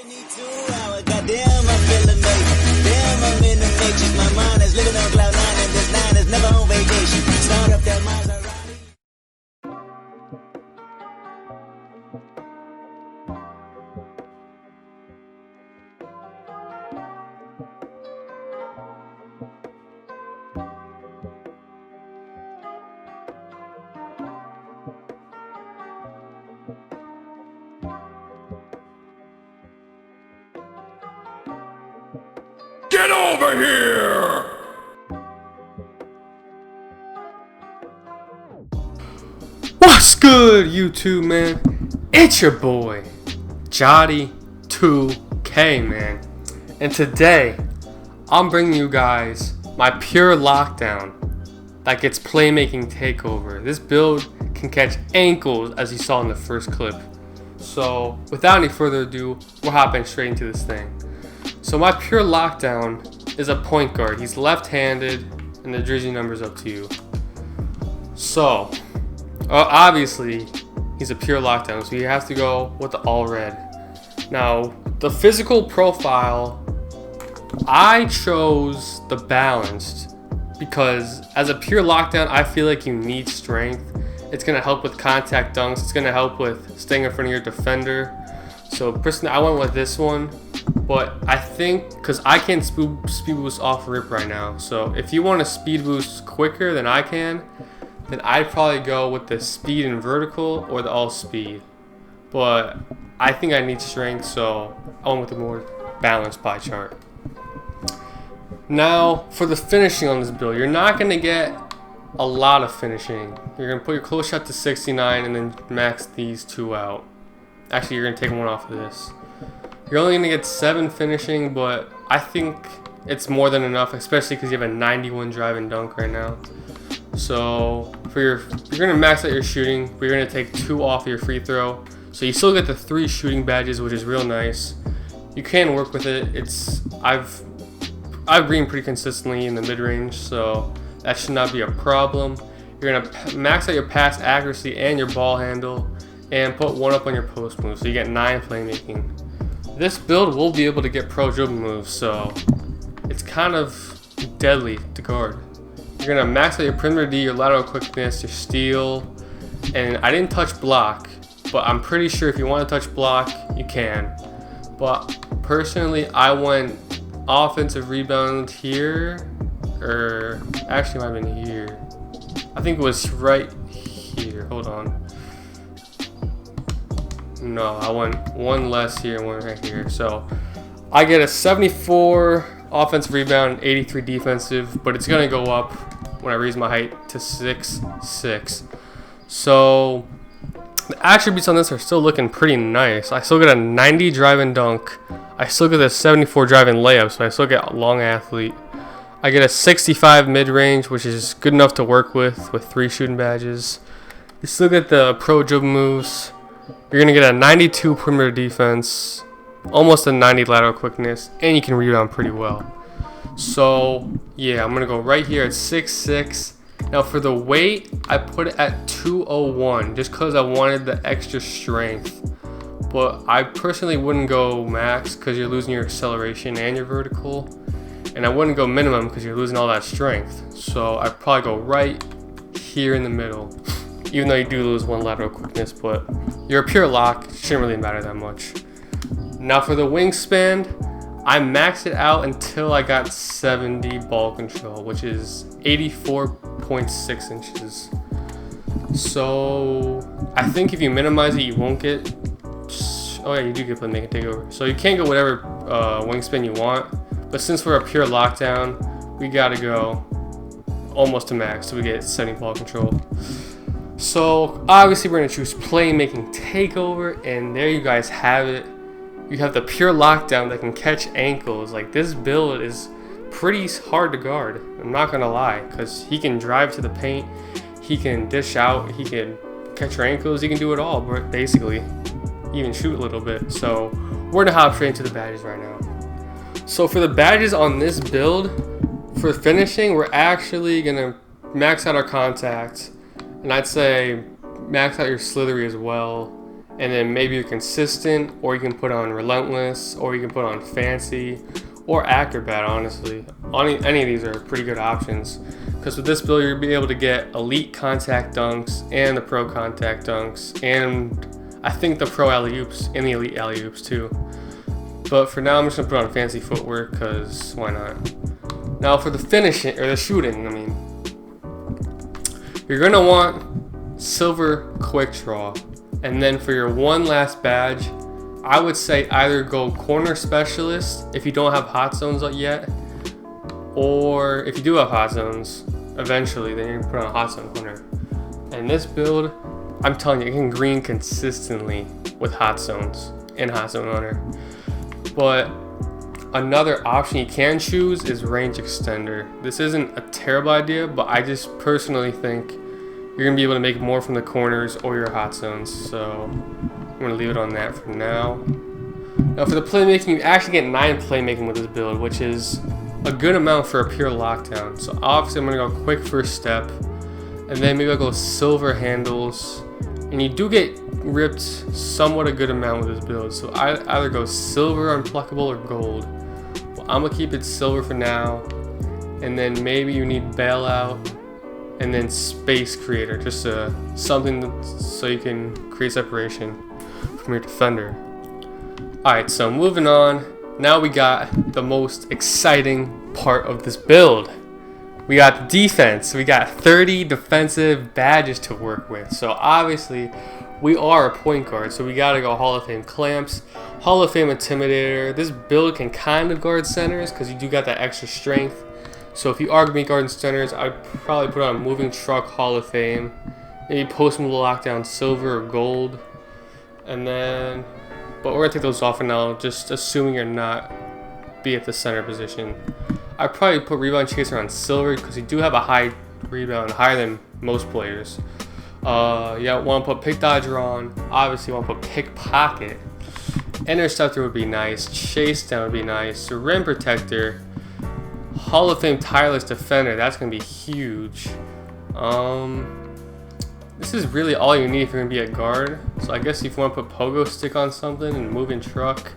Goddamn, I feel amazing. Damn, I'm in the matrix. My mind is living on cloud nine, and this nine is never on vacation. Start up that Maserati. Get over here! What's good, YouTube, man? It's your boy, Jotty2K, man. And today, I'm bringing you guys my pure lockdown that gets playmaking takeover. This build can catch ankles, as you saw in the first clip. So, without any further ado, we're hopping straight into this thing. So my pure lockdown is a point guard. He's left-handed, and the jersey number's up to you. So, obviously, he's a pure lockdown, so you have to go with the all red. Now, the physical profile, I chose the balanced because as a pure lockdown, I feel like you need strength. It's going to help with contact dunks. It's going to help with staying in front of your defender. So personally, I went with this one. But I think, because I can't speed boost off rip right now, so if you want to speed boost quicker than I can, then I'd probably go with the speed and vertical or the all speed. But I think I need strength, so I went with the more balanced pie chart. Now, for the finishing on this build, you're not going to get a lot of finishing. You're going to put your close shot to 69 and then max these two out. Actually, you're going to take one off of this. You're only going to get 7 finishing, but I think it's more than enough, especially because you have a 91 drive and dunk right now. So you're going to max out your shooting, but you're going to take 2 off your free throw. So you still get the 3 shooting badges, which is real nice. You can work with it. I've been pretty consistently in the mid-range, so that should not be a problem. You're going to max out your pass accuracy and your ball handle, and put 1 up on your post move, so you get 9 playmaking. This build will be able to get pro dribble moves, so it's kind of deadly to guard. You're going to max out your perimeter D, your lateral quickness, your steal, and I didn't touch block, but I'm pretty sure if you want to touch block, you can. But personally, I went offensive rebound here, or actually it might have been here. I think it was right here. Hold on. No, I went 1 less here and 1 right here. So I get a 74 offensive rebound, 83 defensive, but it's going to go up when I raise my height to 6'6". So the attributes on this are still looking pretty nice. I still get a 90 drive and dunk. I still get a 74 drive and layup, so I still get a long athlete. I get a 65 mid-range, which is good enough to work with 3 shooting badges. You still get the pro dribble moves. You're going to get a 92 perimeter defense, almost a 90 lateral quickness, and you can rebound pretty well. So, yeah, I'm going to go right here at 6'6". Now, for the weight, I put it at 201 just because I wanted the extra strength. But I personally wouldn't go max because you're losing your acceleration and your vertical. And I wouldn't go minimum because you're losing all that strength. So I'd probably go right here in the middle. Even though you do lose 1 lateral quickness, but your pure lock shouldn't really matter that much. Now for the wingspan, I maxed it out until I got 70 ball control, which is 84.6 inches. So I think if you minimize it, you won't get. Oh yeah, you do get playmaking takeover. So you can't go whatever wingspan you want, but since we're a pure lockdown, we gotta go almost to max, so we get 70 ball control. So obviously we're going to choose playmaking takeover, and there you guys have it. You have the pure lockdown that can catch ankles. Like, this build is pretty hard to guard, I'm not going to lie, because he can drive to the paint, he can dish out, he can catch your ankles, he can do it all, basically. Even shoot a little bit. So we're going to hop straight into the badges right now. So for the badges on this build, for finishing, we're actually going to max out our contact. And I'd say max out your slithery as well. and then maybe you're consistent, or you can put on relentless, or you can put on fancy, or acrobat. Honestly, any of these are pretty good options, because with this build you'll be able to get elite contact dunks and the pro contact dunks, and I think the pro alley-oops and the elite alley-oops too. But for now I'm just gonna put on fancy footwork, because why not? Now for the finishing, or the shooting, I mean, you're gonna want silver quick draw. And then for your one last badge, I would say either go corner specialist if you don't have hot zones yet, or if you do have hot zones eventually, then you're gonna put on a hot zone corner. And this build, I'm telling you, it can green consistently with hot zones and hot zone hunter. But another option you can choose is range extender. This isn't a terrible idea, but I just personally think you're gonna be able to make more from the corners or your hot zones. So I'm gonna leave it on that for now. Now for the playmaking, you actually get 9 playmaking with this build, which is a good amount for a pure lockdown. So obviously I'm gonna go quick first step, and then maybe I'll go silver handles. And you do get ripped somewhat a good amount with this build. So I either go silver unpluckable or gold. Well, I'm gonna keep it silver for now. And then maybe you need bailout, and then space creator, just something so you can create separation from your defender. Alright, so moving on. Now we got the most exciting part of this build. We got defense. We got 30 defensive badges to work with. So obviously we are a point guard, so we gotta go Hall of Fame clamps, Hall of Fame intimidator. This build can kind of guard centers because you do got that extra strength. So if you are going to be guarding centers, I'd probably put on moving truck Hall of Fame, maybe post move lockdown silver or gold, and then, but we're going to take those off for now, just assuming you're not be at the center position. I'd probably put rebound chaser on silver because you do have a high rebound, higher than most players. Yeah, want to put pick dodger on, obviously want to put pickpocket. Interceptor would be nice, chase down would be nice, rim protector, Hall of Fame tireless defender, that's going to be huge. This is really all you need if you're going to be a guard. So I guess if you want to put pogo stick on something and moving truck,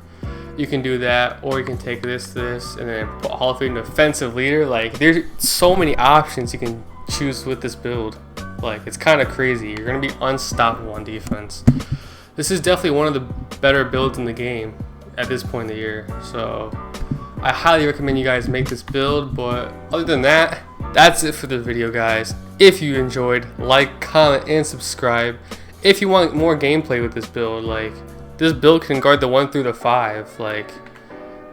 you can do that. Or you can take this, and then put Hall of Fame defensive leader. Like, there's so many options you can choose with this build. Like, it's kind of crazy. You're going to be unstoppable on defense. This is definitely one of the better builds in the game at this point in the year. So I highly recommend you guys make this build, but other than that, that's it for the video, guys. If you enjoyed, like, comment, and subscribe. If you want more gameplay with this build, like, this build can guard the 1 through the 5. Like,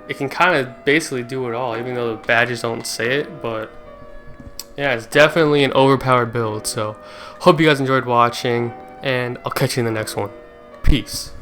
it can kind of basically do it all, even though the badges don't say it, but yeah, it's definitely an overpowered build. So hope you guys enjoyed watching, and I'll catch you in the next one. Peace.